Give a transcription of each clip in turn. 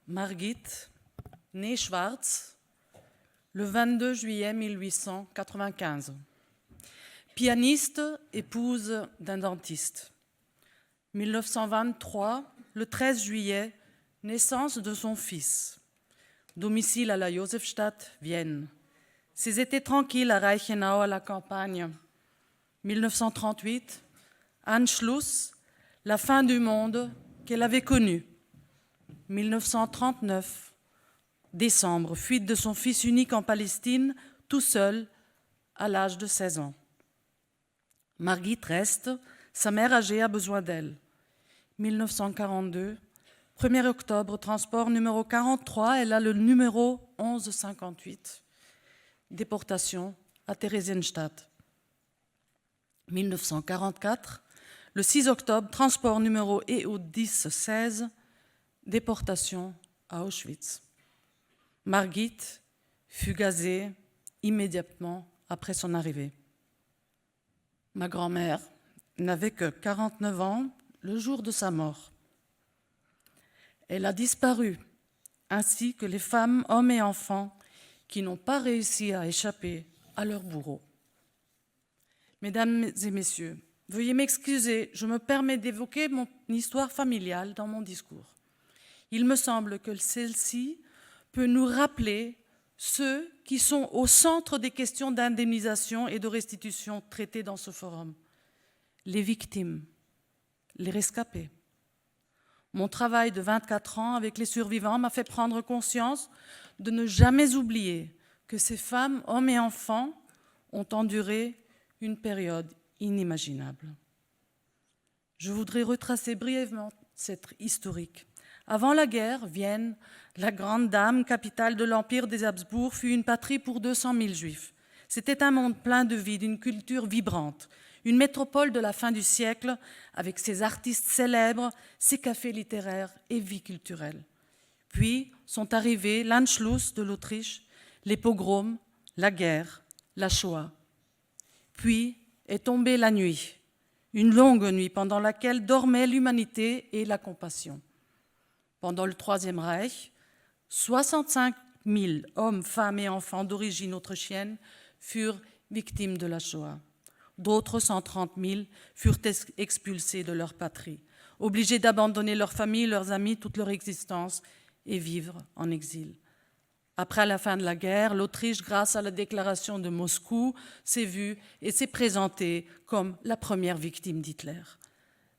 Margit, née Schwartz, le 22 juillet 1895. Pianiste, épouse d'un dentiste. 1923, le 13 juillet, naissance de son fils. Domicile à la Josefstadt, Vienne. Ses étés tranquilles à Reichenau, à la campagne. 1938, Anschluss, la fin du monde qu'elle avait connu. 1939, décembre, fuite de son fils unique en Palestine, tout seul, à l'âge de 16 ans. Margit reste, sa mère âgée a besoin d'elle. 1942, 1er octobre, transport numéro 43, elle a le numéro 1158. Déportation à Theresienstadt. 1944, le 6 octobre, transport numéro EO 1016, déportation à Auschwitz. Margit fut gazée immédiatement après son arrivée. Ma grand-mère n'avait que 49 ans le jour de sa mort. Elle a disparu, ainsi que les femmes, hommes et enfants qui n'ont pas réussi à échapper à leur bourreau. Mesdames et messieurs, veuillez m'excuser, je me permets d'évoquer mon histoire familiale dans mon discours. Il me semble que celle-ci peut nous rappeler ceux qui sont au centre des questions d'indemnisation et de restitution traitées dans ce forum. Les victimes, les rescapés. Mon travail de 24 ans avec les survivants m'a fait prendre conscience de ne jamais oublier que ces femmes, hommes et enfants ont enduré une période inimaginable. Je voudrais retracer brièvement cette historique. Avant la guerre, Vienne, la grande dame, capitale de l'Empire des Habsbourg, fut une patrie pour 200 000 juifs. C'était un monde plein de vie, d'une culture vibrante, une métropole de la fin du siècle, avec ses artistes célèbres, ses cafés littéraires et vie culturelle. Puis sont arrivés l'Anschluss de l'Autriche, les pogroms, la guerre, la Shoah. Puis est tombée la nuit, une longue nuit pendant laquelle dormait l'humanité et la compassion. Pendant le Troisième Reich, 65 000 hommes, femmes et enfants d'origine autrichienne furent victimes de la Shoah. D'autres 130 000 furent expulsés de leur patrie, obligés d'abandonner leur famille, leurs amis, toute leur existence et vivre en exil. Après la fin de la guerre, l'Autriche, grâce à la déclaration de Moscou, s'est vue et s'est présentée comme la première victime d'Hitler.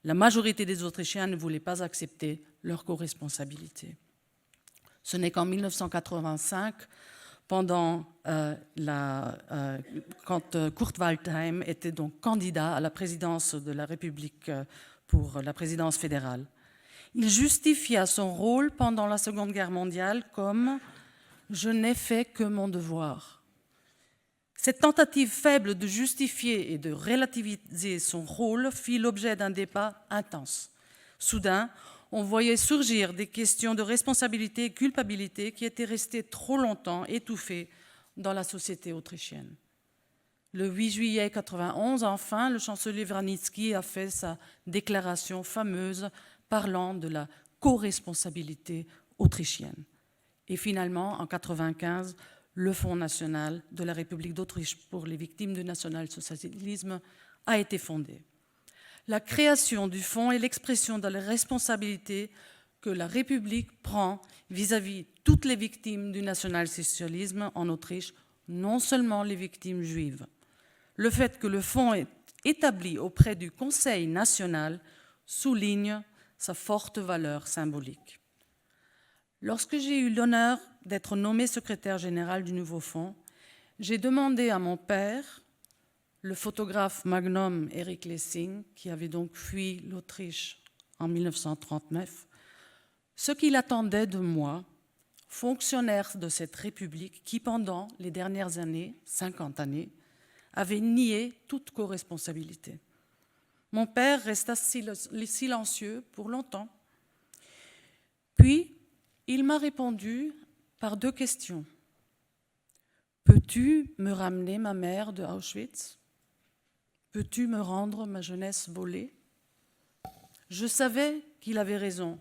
La majorité des Autrichiens ne voulaient pas accepter leur co-responsabilité. Ce n'est qu'en 1985, quand Kurt Waldheim était donc candidat à la présidence de la République pour la présidence fédérale. Il justifia son rôle pendant la Seconde Guerre mondiale comme « je n'ai fait que mon devoir ». Cette tentative faible de justifier et de relativiser son rôle fit l'objet d'un débat intense. Soudain, on voyait surgir des questions de responsabilité et culpabilité qui étaient restées trop longtemps étouffées dans la société autrichienne. Le 8 juillet 1991, enfin, le chancelier Vranitzky a fait sa déclaration fameuse parlant de la co-responsabilité autrichienne. Et finalement, en 1995, le Fonds national de la République d'Autriche pour les victimes du national-socialisme a été fondé. La création du fonds est l'expression de la responsabilité que la République prend vis-à-vis de toutes les victimes du national-socialisme en Autriche, non seulement les victimes juives. Le fait que le fonds est établi auprès du Conseil national souligne sa forte valeur symbolique. Lorsque j'ai eu l'honneur d'être nommé secrétaire général du nouveau fonds, j'ai demandé à mon père, le photographe magnum Eric Lessing, qui avait donc fui l'Autriche en 1939, ce qu'il attendait de moi, fonctionnaire de cette République qui, pendant les dernières années, 50 années, avait nié toute co-responsabilité. Mon père resta silencieux pour longtemps. Puis, il m'a répondu par 2 questions. Peux-tu me ramener ma mère de Auschwitz ? Peux-tu me rendre ma jeunesse volée ? Je savais qu'il avait raison.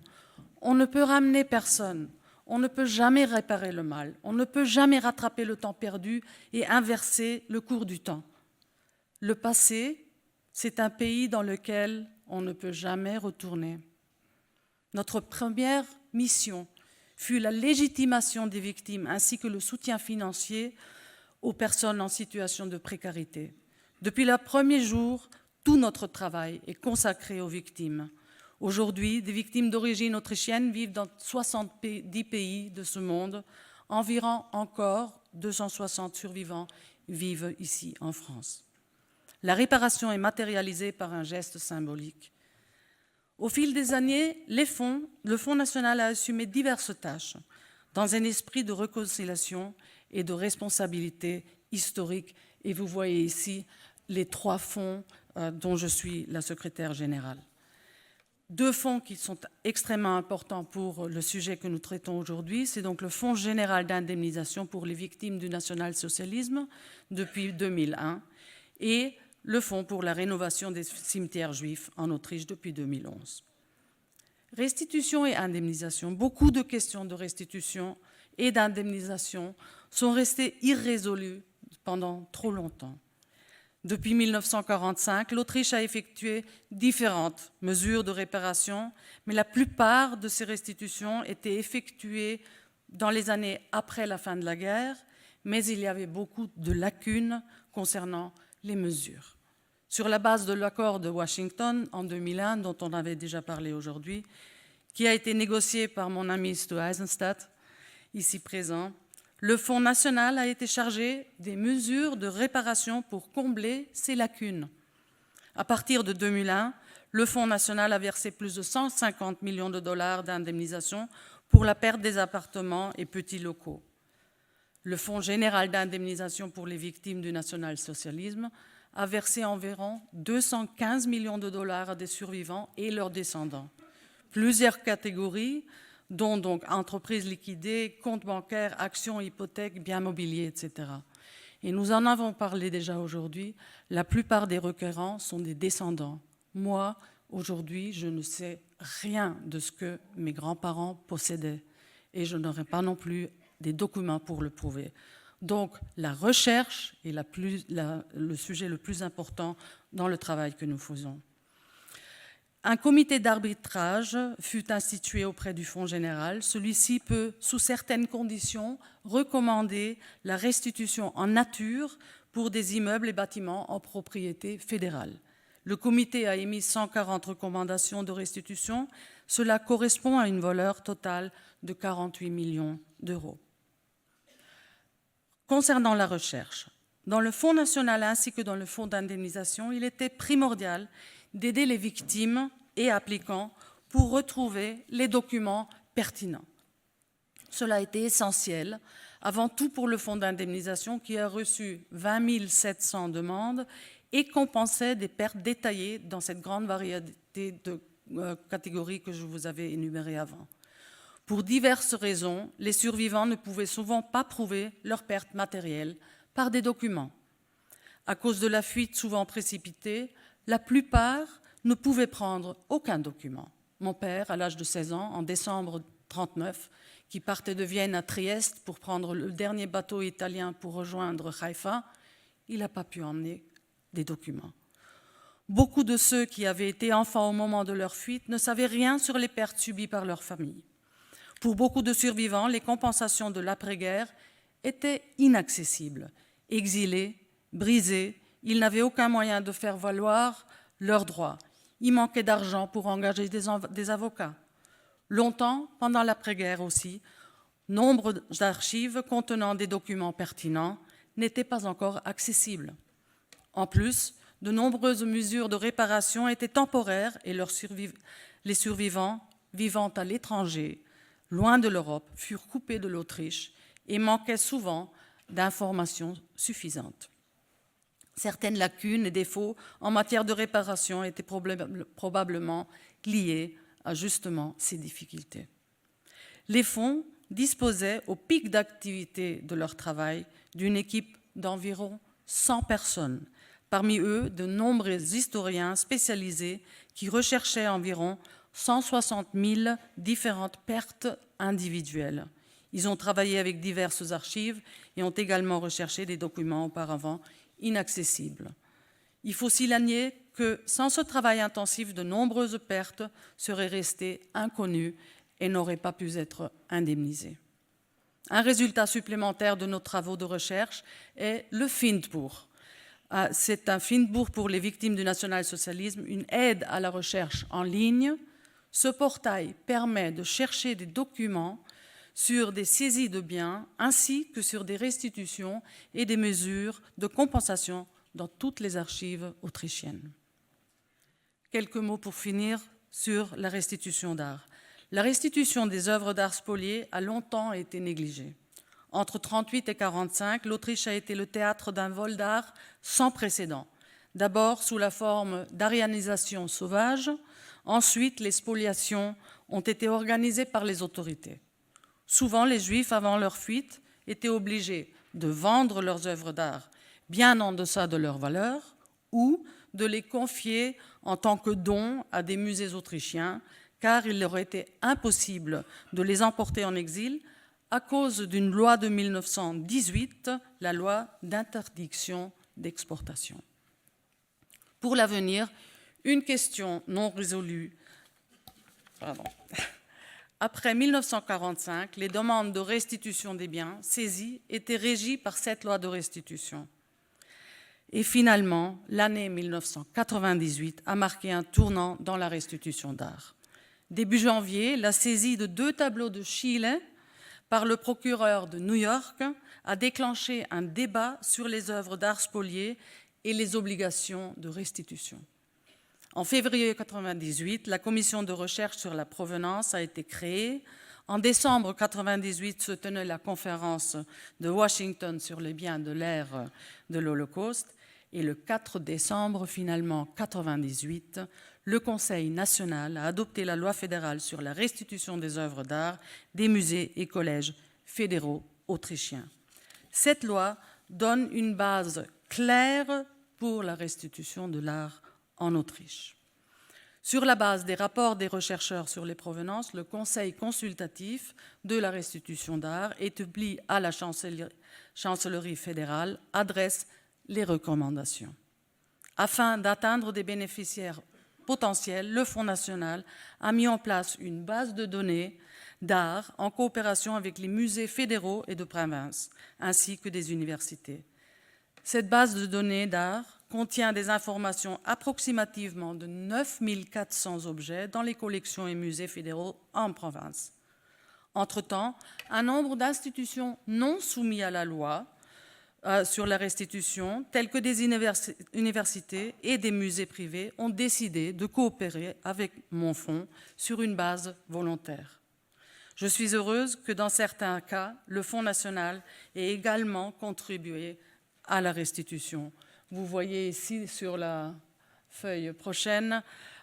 On ne peut ramener personne. on ne peut jamais réparer le mal, on ne peut jamais rattraper le temps perdu et inverser le cours du temps. Le passé, c'est un pays dans lequel on ne peut jamais retourner. Notre première mission fut la légitimation des victimes ainsi que le soutien financier aux personnes en situation de précarité. Depuis le premier jour, tout notre travail est consacré aux victimes. Aujourd'hui, des victimes d'origine autrichienne vivent dans 70 pays de ce monde. Environ encore 260 survivants vivent ici en France. La réparation est matérialisée par un geste symbolique. Au fil des années, le Fonds national a assumé diverses tâches dans un esprit de réconciliation et de responsabilité historique. Et vous voyez ici les 3 fonds dont je suis la secrétaire générale. 2 fonds qui sont extrêmement importants pour le sujet que nous traitons aujourd'hui. C'est donc le Fonds général d'indemnisation pour les victimes du national-socialisme depuis 2001 et le Fonds pour la rénovation des cimetières juifs en Autriche depuis 2011. Restitution et indemnisation. Beaucoup de questions de restitution et d'indemnisation sont restées irrésolues pendant trop longtemps. Depuis 1945, l'Autriche a effectué différentes mesures de réparation, mais la plupart de ces restitutions étaient effectuées dans les années après la fin de la guerre, mais il y avait beaucoup de lacunes concernant les mesures. Sur la base de l'accord de Washington en 2001, dont on avait déjà parlé aujourd'hui, qui a été négocié par mon ami Stu Eisenstadt, ici présent, le Fonds national a été chargé des mesures de réparation pour combler ces lacunes. À partir de 2001, le Fonds national a versé plus de 150 millions de dollars d'indemnisation pour la perte des appartements et petits locaux. Le Fonds général d'indemnisation pour les victimes du national-socialisme a versé environ 215 millions de dollars à des survivants et leurs descendants. Plusieurs catégories, dont donc entreprises liquidées, comptes bancaires, actions, hypothèques, biens mobiliers, etc. Et nous en avons parlé déjà aujourd'hui, la plupart des requérants sont des descendants. Moi, aujourd'hui, je ne sais rien de ce que mes grands-parents possédaient et je n'aurai pas non plus des documents pour le prouver. Donc, la recherche est le sujet le plus important dans le travail que nous faisons. Un comité d'arbitrage fut institué auprès du Fonds général. Celui-ci peut, sous certaines conditions, recommander la restitution en nature pour des immeubles et bâtiments en propriété fédérale. Le comité a émis 140 recommandations de restitution. Cela correspond à une valeur totale de 48 millions d'euros. Concernant la recherche, dans le Fonds national ainsi que dans le Fonds d'indemnisation, il était primordial d'aider les victimes et applicants pour retrouver les documents pertinents. Cela a été essentiel, avant tout pour le Fonds d'indemnisation qui a reçu 20 700 demandes et compensait des pertes détaillées dans cette grande variété de catégories que je vous avais énumérées avant. Pour diverses raisons, les survivants ne pouvaient souvent pas prouver leurs pertes matérielles par des documents. À cause de la fuite souvent précipitée, la plupart ne pouvaient prendre aucun document. Mon père, à l'âge de 16 ans, en décembre 1939, qui partait de Vienne à Trieste pour prendre le dernier bateau italien pour rejoindre Haïfa, il n'a pas pu emmener des documents. Beaucoup de ceux qui avaient été enfants au moment de leur fuite ne savaient rien sur les pertes subies par leur famille. Pour beaucoup de survivants, les compensations de l'après-guerre étaient inaccessibles. Exilés, brisés, ils n'avaient aucun moyen de faire valoir leurs droits. Il manquait d'argent pour engager des avocats. Longtemps, pendant l'après-guerre aussi, nombre d'archives contenant des documents pertinents n'étaient pas encore accessibles. En plus, de nombreuses mesures de réparation étaient temporaires et les survivants vivant à l'étranger, loin de l'Europe, furent coupés de l'Autriche et manquaient souvent d'informations suffisantes. Certaines lacunes et défauts en matière de réparation étaient probablement liés à justement ces difficultés. Les fonds disposaient au pic d'activité de leur travail d'une équipe d'environ 100 personnes, parmi eux de nombreux historiens spécialisés qui recherchaient environ 160 000 différentes pertes individuelles. Ils ont travaillé avec diverses archives et ont également recherché des documents auparavant inaccessibles. Il faut souligner que sans ce travail intensif, de nombreuses pertes seraient restées inconnues et n'auraient pas pu être indemnisées. Un résultat supplémentaire de nos travaux de recherche est le Findbuch. C'est un Findbuch pour les victimes du national-socialisme, une aide à la recherche en ligne. Ce portail permet de chercher des documents sur des saisies de biens ainsi que sur des restitutions et des mesures de compensation dans toutes les archives autrichiennes. Quelques mots pour finir sur la restitution d'art. La restitution des œuvres d'art spoliées a longtemps été négligée. Entre 1938 et 1945, l'Autriche a été le théâtre d'un vol d'art sans précédent. D'abord sous la forme d'arianisation sauvage, ensuite les spoliations ont été organisées par les autorités. Souvent, les Juifs, avant leur fuite, étaient obligés de vendre leurs œuvres d'art bien en deçà de leur valeur ou de les confier en tant que dons à des musées autrichiens, car il leur était impossible de les emporter en exil à cause d'une loi de 1918, la loi d'interdiction d'exportation. Pour l'avenir, une question non résolue. Après 1945, les demandes de restitution des biens saisis étaient régies par cette loi de restitution. Et finalement, l'année 1998 a marqué un tournant dans la restitution d'art. Début janvier, la saisie de 2 tableaux de Schiele par le procureur de New York a déclenché un débat sur les œuvres d'art spoliées et les obligations de restitution. En février 1998, la commission de recherche sur la provenance a été créée. En décembre 1998 se tenait la conférence de Washington sur les biens de l'ère de l'Holocauste. Et le 4 décembre, finalement, 1998, le Conseil national a adopté la loi fédérale sur la restitution des œuvres d'art des musées et collèges fédéraux autrichiens. Cette loi donne une base claire pour la restitution de l'art en Autriche. Sur la base des rapports des rechercheurs sur les provenances, le Conseil consultatif de la restitution d'art, établi à la Chancellerie fédérale, adresse les recommandations. Afin d'atteindre des bénéficiaires potentiels, le Fonds national a mis en place une base de données d'art en coopération avec les musées fédéraux et de province, ainsi que des universités. Cette base de données d'art contient des informations approximativement de 9400 objets dans les collections et musées fédéraux en province. Entre-temps, un nombre d'institutions non soumises à la loi sur la restitution, telles que des universités et des musées privés, ont décidé de coopérer avec mon fonds sur une base volontaire. Je suis heureuse que dans certains cas, le Fonds national ait également contribué à la restitution. Vous voyez ici sur la feuille prochaine,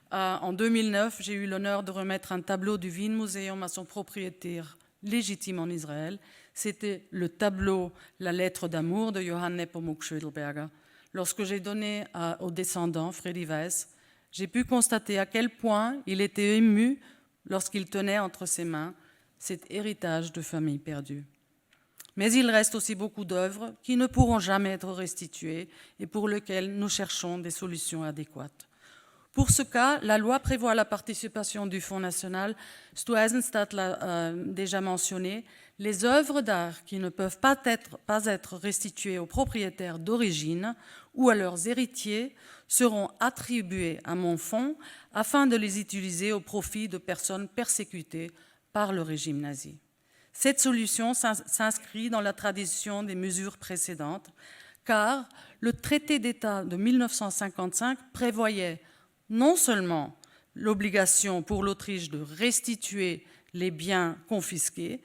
en 2009, j'ai eu l'honneur de remettre un tableau du Wien Museum à son propriétaire légitime en Israël. C'était le tableau « La lettre d'amour » de Johann Nepomuk Schödelberger. Lorsque j'ai donné au descendant, Freddy Weiss, j'ai pu constater à quel point il était ému lorsqu'il tenait entre ses mains cet héritage de famille perdue. Mais il reste aussi beaucoup d'œuvres qui ne pourront jamais être restituées et pour lesquelles nous cherchons des solutions adéquates. Pour ce cas, la loi prévoit la participation du Fonds national. Stu Eisenstadt l'a déjà mentionné. Les œuvres d'art qui ne peuvent pas être restituées aux propriétaires d'origine ou à leurs héritiers seront attribuées à mon fonds afin de les utiliser au profit de personnes persécutées par le régime nazi. Cette solution s'inscrit dans la tradition des mesures précédentes, car le traité d'État de 1955 prévoyait non seulement l'obligation pour l'Autriche de restituer les biens confisqués,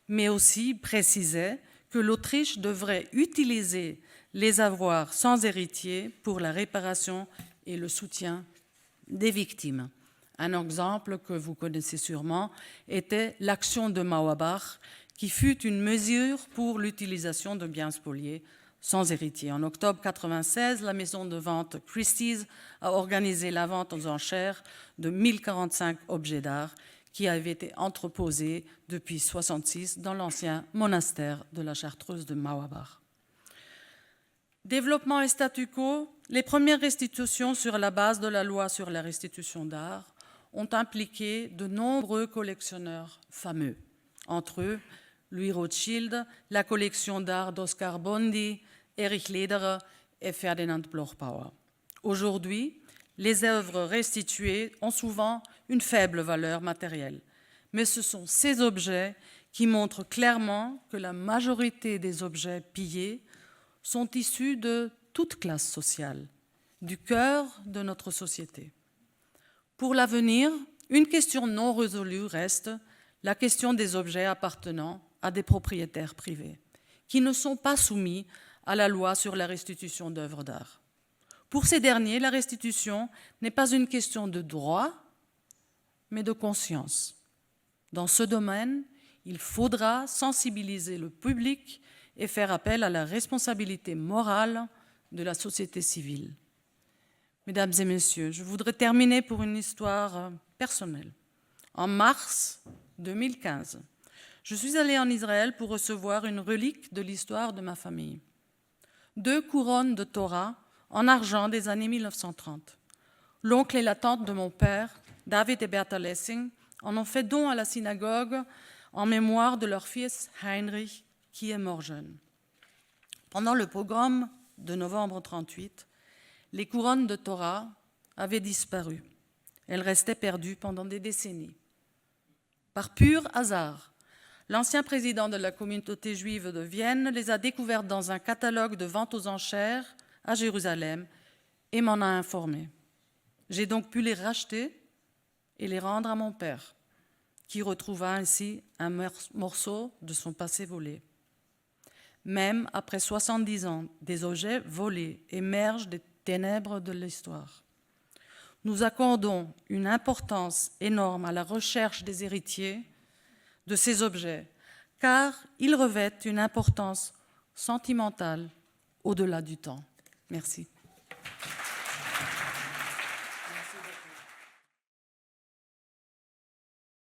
mais aussi précisait que l'Autriche devrait utiliser les avoirs sans héritier pour la réparation et le soutien des victimes. Un exemple que vous connaissez sûrement était l'action de Mauerbach, qui fut une mesure pour l'utilisation de biens spoliés sans héritier. En octobre 1996, la maison de vente Christie's a organisé la vente aux enchères de 1045 objets d'art qui avait été entreposé depuis 1966 dans l'ancien monastère de la Chartreuse de Mauerbach. Développement et statu quo, les premières restitutions sur la base de la loi sur la restitution d'art ont impliqué de nombreux collectionneurs fameux, entre eux Louis Rothschild, la collection d'art d'Oscar Bondy, Erich Lederer et Ferdinand Bloch-Bauer. Aujourd'hui, les œuvres restituées ont souvent une faible valeur matérielle, mais ce sont ces objets qui montrent clairement que la majorité des objets pillés sont issus de toute classe sociale, du cœur de notre société. Pour l'avenir, une question non résolue reste la question des objets appartenant à des propriétaires privés, qui ne sont pas soumis à la loi sur la restitution d'œuvres d'art. Pour ces derniers, la restitution n'est pas une question de droit, mais de conscience. Dans ce domaine, il faudra sensibiliser le public et faire appel à la responsabilité morale de la société civile. Mesdames et messieurs, je voudrais terminer pour une histoire personnelle. En mars 2015, je suis allée en Israël pour recevoir une relique de l'histoire de ma famille. 2 couronnes de Torah en argent des années 1930. L'oncle et la tante de mon père, David et Bertha Lessing, en ont fait don à la synagogue en mémoire de leur fils Heinrich, qui est mort jeune. Pendant le pogrom de novembre 1938, les couronnes de Torah avaient disparu. Elles restaient perdues pendant des décennies. Par pur hasard, l'ancien président de la communauté juive de Vienne les a découvertes dans un catalogue de vente aux enchères à Jérusalem et m'en a informé. J'ai donc pu les racheter et les rendre à mon père, qui retrouva ainsi un morceau de son passé volé. Même après 70 ans, des objets volés émergent des ténèbres de l'histoire. Nous accordons une importance énorme à la recherche des héritiers de ces objets, car ils revêtent une importance sentimentale au-delà du temps. Merci.